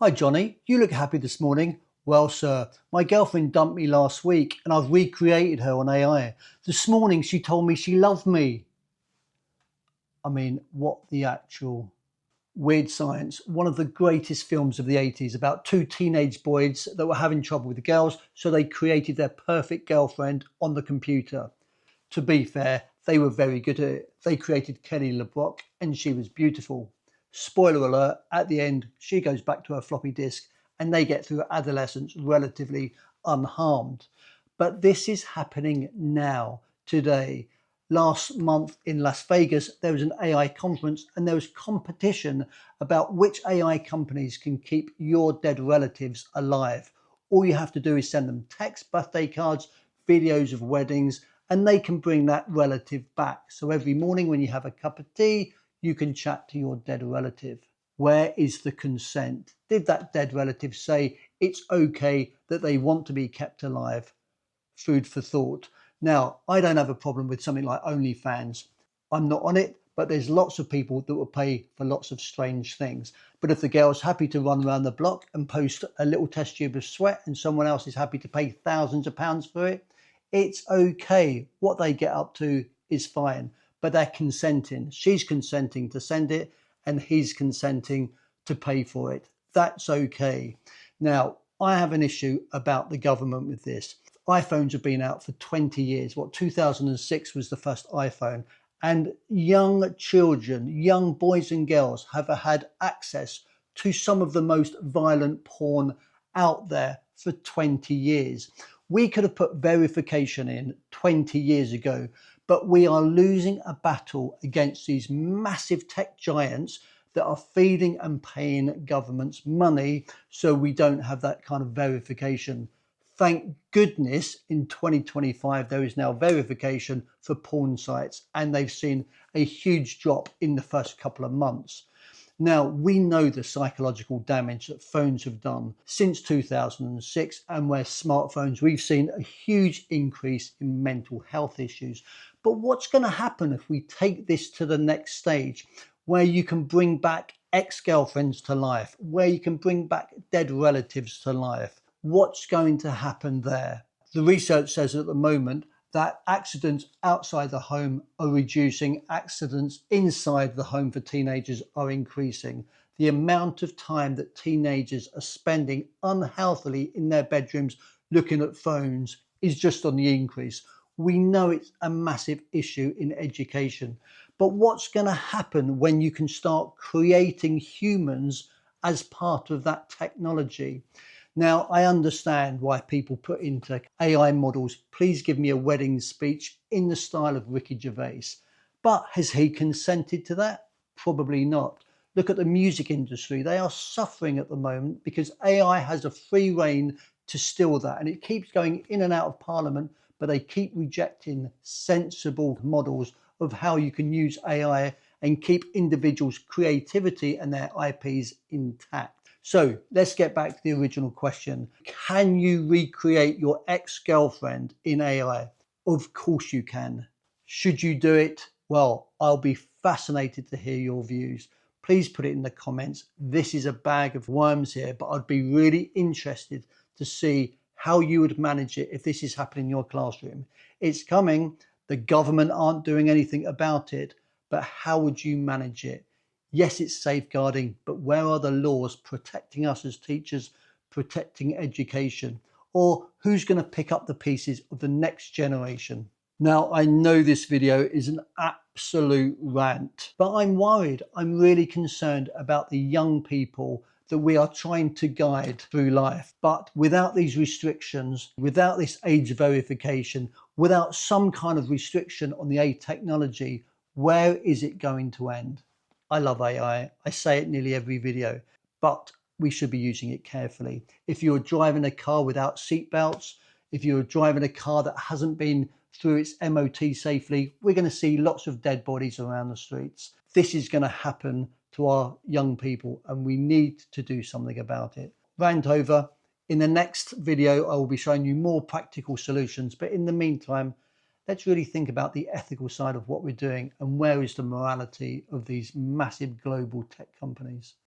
Hi Johnny, you look happy this morning. Well sir, my girlfriend dumped me last week and I've recreated her on AI. This morning she told me she loved me. I mean, what the actual... Weird Science, one of the greatest films of the 80s about two teenage boys that were having trouble with girls, so they created their perfect girlfriend on the computer. To be fair, they were very good at it. They created Kelly LeBrock and she was beautiful. Spoiler alert, at the end, she goes back to her floppy disk and they get through adolescence relatively unharmed. But this is happening now, today. Last month in Las Vegas, there was an AI conference and there was competition about which AI companies can keep your dead relatives alive. All you have to do is send them text, birthday cards, videos of weddings, and they can bring that relative back. So every morning when you have a cup of tea, you can chat to your dead relative. Where is the consent? Did that dead relative say it's okay that they want to be kept alive? Food for thought. Now, I don't have a problem with something like OnlyFans. I'm not on it, but there's lots of people that will pay for lots of strange things. But if the girl's happy to run around the block and post a little test tube of sweat and someone else is happy to pay thousands of pounds for it, it's okay. What they get up to is fine, but they're consenting. She's consenting to send it and he's consenting to pay for it. That's okay. Now, I have an issue about the government with this. iPhones have been out for 20 years. 2006 was the first iPhone. And young children, young boys and girls have had access to some of the most violent porn out there for 20 years. We could have put verification in 20 years ago, but we are losing a battle against these massive tech giants that are feeding and paying governments money so we don't have that kind of verification. Thank goodness in 2025 there is now verification for porn sites and they've seen a huge drop in the first couple of months. Now, we know the psychological damage that phones have done since 2006, and where smartphones, we've seen a huge increase in mental health issues. But what's going to happen if we take this to the next stage, where you can bring back ex-girlfriends to life, where you can bring back dead relatives to life? What's going to happen there? The research says at the moment that accidents outside the home are reducing, accidents inside the home for teenagers are increasing. The amount of time that teenagers are spending unhealthily in their bedrooms looking at phones is just on the increase. We know it's a massive issue in education. But what's going to happen when you can start creating humans as part of that technology? Now, I understand why people put into AI models, please give me a wedding speech in the style of Ricky Gervais. But has he consented to that? Probably not. Look at the music industry. They are suffering at the moment because AI has a free rein to steal that. And it keeps going in and out of Parliament, but they keep rejecting sensible models of how you can use AI and keep individuals' creativity and their IPs intact. So let's get back to the original question. Can you recreate your ex-girlfriend in AI? Of course you can. Should you do it? Well, I'll be fascinated to hear your views. Please put it in the comments. This is a bag of worms here, but I'd be really interested to see how you would manage it if this is happening in your classroom. It's coming. The government aren't doing anything about it, but how would you manage it? Yes, it's safeguarding, but where are the laws protecting us as teachers, protecting education? Or who's going to pick up the pieces of the next generation? Now, I know this video is an absolute rant, but I'm worried. I'm really concerned about the young people that we are trying to guide through life. But without these restrictions, without this age verification, without some kind of restriction on the AI technology, where is it going to end? I love AI. I say it nearly every video, but we should be using it carefully. If you're driving a car without seatbelts, if you're driving a car that hasn't been through its MOT safely, we're going to see lots of dead bodies around the streets. This is going to happen to our young people and we need to do something about it. Rant over. In the next video, I will be showing you more practical solutions, but in the meantime, let's really think about the ethical side of what we're doing and where is the morality of these massive global tech companies.